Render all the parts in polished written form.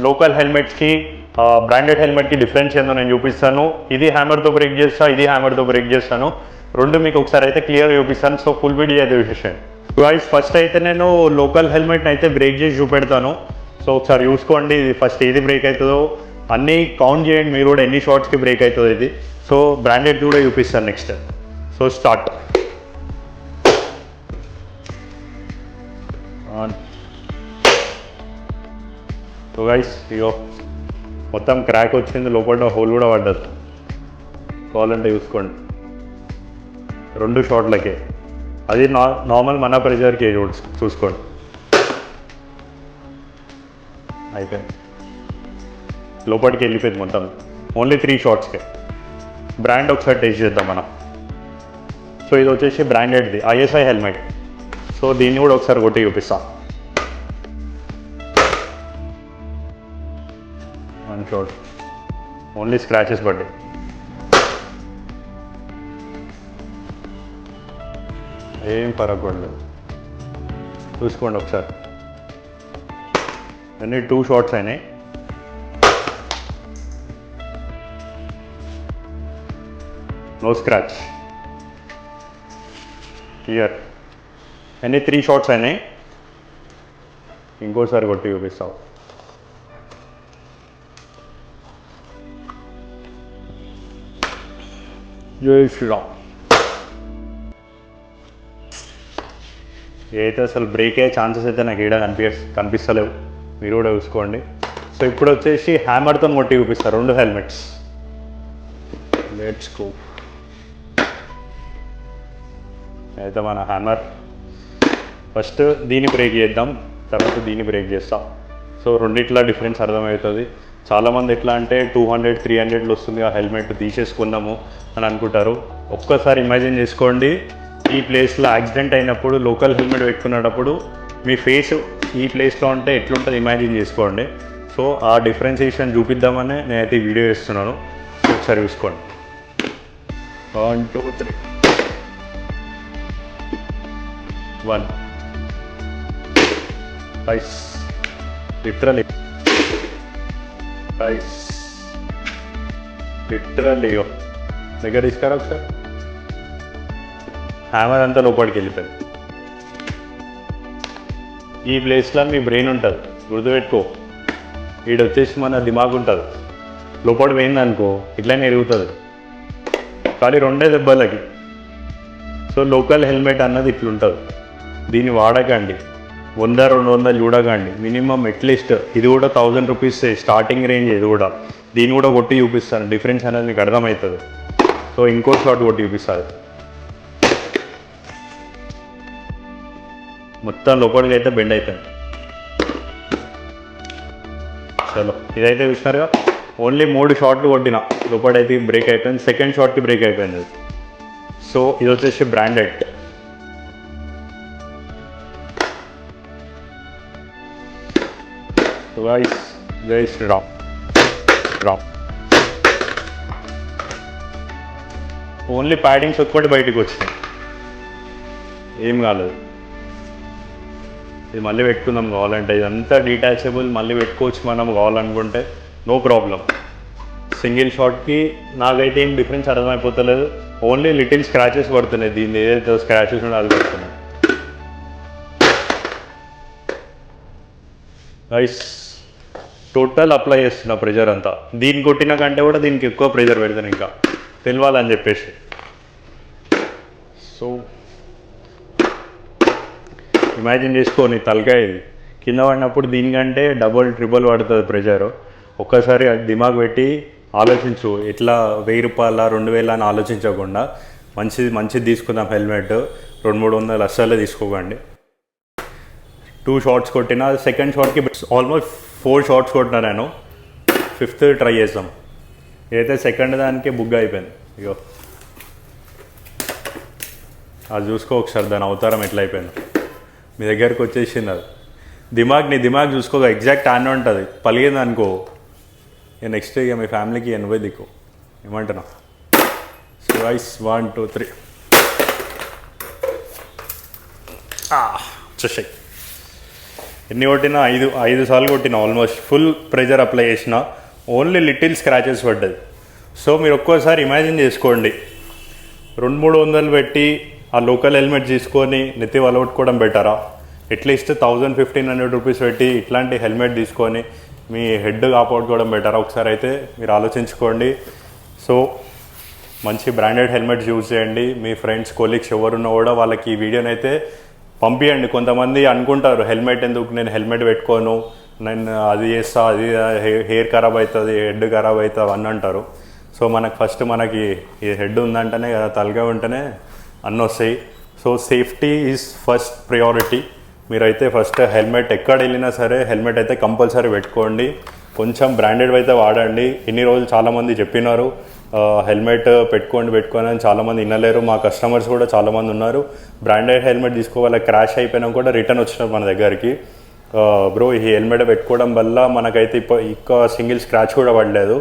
Local హెల్మెట్స్కి branded హెల్మెట్కి difference ఏందో నేను చూపిస్తాను. ఇది హ్యామర్తో బ్రేక్ చేస్తాను, ఇది హ్యామర్తో బ్రేక్ చేస్తాను. రెండు మీకు ఒకసారి అయితే క్లియర్గా చూపిస్తాను. సో ఫుల్ వీడియో అయితే చూసేసాను గాయ్స్. ఫస్ట్ అయితే నేను లోకల్ హెల్మెట్ని అయితే బ్రేక్ చేసి చూపెడతాను. సో ఒకసారి చూసుకోండి ఇది ఫస్ట్ ఏది బ్రేక్ అవుతుందో అన్నీ కౌంట్ చేయండి మీరు కూడా, ఎన్ని షార్ట్స్కి బ్రేక్ అవుతుందో ఇది. సో బ్రాండెడ్ కూడా చూపిస్తాను next. So start. So guys ఇగో మొత్తం క్రాక్ వచ్చింది, లోపల హోల్ కూడా పడ్డది. కావాలంటే చూసుకోండి, 2 షాట్లకే. అది నార్మల్ మన ప్రెజర్కి చూసుకోండి. అయిపోయింది, లోపలికి వెళ్ళిపోయింది మొత్తం. ఓన్లీ 3 షాట్స్కే. బ్రాండ్ ఒకసారి టెస్ట్ చేద్దాం మనం. సో ఇది వచ్చేసి బ్రాండెడ్ది ISI హెల్మెట్. సో దీన్ని కూడా ఒకసారి కొట్టి చూపిస్తా. 1 షాట్, ఓన్లీ స్క్రాచెస్ పడ్డాయి. ఏం ఫరక్ పడలేదు, చూసుకోండి ఒకసారి. అన్నీ 2 షాట్స్ అయినాయి. No scratch here. అన్నీ 3 షాట్స్ అయినాయి. ఇంకోసారి కొట్టి చూపిస్తావు. జై శ్రీరామ్. ఏదైతే అసలు బ్రేక్ అయ్యే ఛాన్సెస్ అయితే నాకు ఏడా కనిపిస్తలేవు, మీరు కూడా చూసుకోండి. సో ఇప్పుడు వచ్చేసి హ్యామర్తో కొట్టి చూపిస్తారు 2 హెల్మెట్స్. Let's go. అయితే మన హ్యామర్ ఫస్ట్ దీన్ని బ్రేక్ చేద్దాం, తర్వాత దీన్ని బ్రేక్ చేస్తాం. సో రెండిట్లా డిఫరెన్స్ అర్థమవుతుంది. చాలామంది ఎట్లా అంటే 200, 300 వస్తుంది ఆ హెల్మెట్ తీసేసుకుందాము అని అనుకుంటారు. ఒక్కసారి ఇమాజిన్ చేసుకోండి, ఈ ప్లేస్లో యాక్సిడెంట్ అయినప్పుడు లోకల్ హెల్మెట్ పెట్టుకునేటప్పుడు మీ ఫేస్ ఈ ప్లేస్లో ఉంటే ఎట్లుంటుంది ఇమాజిన్ చేసుకోండి. సో ఆ డిఫరెన్సియేషన్ చూపిద్దామని నేనైతే ఈ వీడియో చేస్తున్నాను. ఒకసారి చూసుకోండి. 1 2 3 1 ఐస్ లిటరలీ ఐస్ లిటరలీ దగ్గర తీసుకురా ఒకసారి. హ్యామర్ అంతా లోపలికి వెళ్ళిపోయింది. ఈ ప్లేస్లో మీ బ్రెయిన్ ఉంటుంది, గుర్తుపెట్టుకో. వీడొచ్చేసి మన దిమాగ్ ఉంటుంది, లోపల పోయిందనుకో ఇట్లనే ఎరుగుతుంది. కానీ 2 దెబ్బలకి. సో లోకల్ హెల్మెట్ అన్నది ఇట్లుంటుంది, దీన్ని వాడకండి. 100-200 చూడకండి, మినిమం అట్లీస్ట్. ఇది కూడా 1000 రూపీస్ స్టార్టింగ్ రేంజ్. ఇది కూడా దీన్ని కూడా కొట్టి చూపిస్తాను, డిఫరెన్స్ అనేది మీకు అర్థమవుతుంది. సో ఇంకో షాట్ కొట్టి చూపిస్తుంది. మొత్తం లోపలికి అయితే బెండ్ అయిపోయింది. చలో ఇదైతే చూసినారుగా, ఓన్లీ 3 షాట్లు కొట్టిన లోపలైతే బ్రేక్ అయిపోయింది. సెకండ్ షాట్కి బ్రేక్ అయిపోయింది అది. సో ఇది వచ్చేసి బ్రాండెడ్. గైస్ జై శ్రీరామ్. ఓన్లీ ప్యాడింగ్స్ ఒక్కటి బయటకు వచ్చినాయి, ఏం కాలేదు. ఇది మళ్ళీ పెట్టుకుందాం కావాలంటే, ఇదంతా డీటాచబుల్, మళ్ళీ పెట్టుకోవచ్చు మనం కావాలనుకుంటే, నో ప్రాబ్లం. సింగిల్ షాట్కి నాకైతే ఏం డిఫరెన్స్ అర్థమైపోతలేదు. ఓన్లీ లిటిల్ స్క్రాచెస్ పడుతున్నాయి, దీన్ని ఏదైతే స్క్రాచెస్ ఉందో అది పడుతున్నాయి. గైస్ టోటల్ అప్లై చేస్తున్నా ప్రెజర్ అంతా. దీన్ని కొట్టిన కంటే కూడా దీనికి ఎక్కువ ప్రెజర్ పెడతాను ఇంకా తెలియాలని చెప్పేసి. సో ఇమాజిన్ చేసుకోని తలకాయ ఇది కింద పడినప్పుడు దీనికంటే డబుల్ ట్రిపుల్ పడుతుంది ప్రెజరు. ఒక్కసారి దిమాగ్ పెట్టి ఆలోచించు, ఎట్లా 1000 రూపాయల 2000 అని ఆలోచించకుండా మంచిది తీసుకుందాం హెల్మెట్. 200-300 అస్సలే తీసుకోకండి. 2 షాట్స్ కొట్టిన, సెకండ్ షాట్కి ఆల్మోస్ట్ 4 షాట్స్ కొట్టినా నేను. 5th ట్రై చేద్దాం. ఏదైతే సెకండ్ దానికి బుగ్ అయిపోయింది. ఇగో అది చూసుకో ఒకసారి, దాని అవతారం ఎట్లా అయిపోయింది మీ దగ్గరికి వచ్చేసింది. అది నీ దిమాగ్ చూసుకోగా ఎగ్జాక్ట్ ఆన్ ఉంటుంది. పలిగింది అనుకో ఇక నెక్స్ట్ ఇక మీ ఫ్యామిలీకి ఎనభై దిక్కు. ఏమంటున్నా? సో గైస్ 1 2 3 వచ్చేసాయి. ఎన్ని కొట్టినా 5 సార్లు కొట్టిన, ఆల్మోస్ట్ ఫుల్ ప్రెజర్ అప్లై చేసిన, ఓన్లీ లిటిల్ స్క్రాచెస్ పడ్డది. సో మీరు ఒక్కోసారి ఇమాజిన్ చేసుకోండి, 200-300 పెట్టి ఆ లోకల్ హెల్మెట్ తీసుకొని నెత్తి వలగొట్టుకోవడం బెటరా, అట్లీస్ట్ 1000-1500 రూపీస్ పెట్టి ఇట్లాంటి హెల్మెట్ తీసుకొని మీ హెడ్ కాపాడుకోవడం బెటరా? ఒకసారి అయితే మీరు ఆలోచించుకోండి. సో మంచి బ్రాండెడ్ హెల్మెట్స్ యూజ్ చేయండి. మీ ఫ్రెండ్స్ కొలీగ్స్ ఎవరున్నా కూడా వాళ్ళకి ఈ వీడియోని అయితే పంపించండి. కొంతమంది అనుకుంటారు హెల్మెట్ ఎందుకు, నేను హెల్మెట్ పెట్టుకోను, నేను అది చేస్తా, అది హెయిర్ ఖరాబ్ అవుతుంది, హెడ్ ఖరాబ్ అవుతుంది అని అంటారు. సో మనకి ఈ హెడ్ ఉందంటేనే కదా, తలగా ఉంటేనే అన్నీ వస్తాయి. So safety is first priority. మీరైతే ఫస్ట్ హెల్మెట్ ఎక్కడ వెళ్ళినా సరే హెల్మెట్ అయితే కంపల్సరీ పెట్టుకోండి. కొంచెం బ్రాండెడ్ అయితే వాడండి. ఇన్ని రోజులు చాలామంది చెప్పినారు హెల్మెట్ పెట్టుకోండి అని, చాలామంది వినలేరు. మా కస్టమర్స్ కూడా చాలామంది ఉన్నారు, బ్రాండెడ్ హెల్మెట్ తీసుకోవాలి, క్రాష్ అయిపోయినా కూడా రిటర్న్ వచ్చినారు మన దగ్గరికి. బ్రో ఈ హెల్మెట్ పెట్టుకోవడం వల్ల మనకైతే ఇంకా సింగిల్ స్క్రాచ్ కూడా పడలేదు.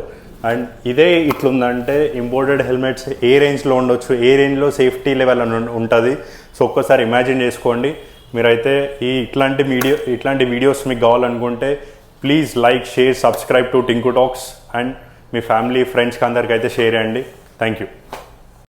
అండ్ ఇదే ఇట్లుందంటే ఇంపోర్టెడ్ హెల్మెట్స్ ఏ రేంజ్లో ఉండొచ్చు, ఏ రేంజ్లో సేఫ్టీ లెవెల్ ఉంటుంది. సో ఒక్కసారి ఇమాజిన్ చేసుకోండి. మీరైతే ఇట్లాంటి వీడియోస్ మీకు కావాలనుకుంటే please like, share, subscribe to Tinku talks and me family ఫ్రెండ్స్కి అందరికీ అయితే షేర్ చేయండి. Thank you.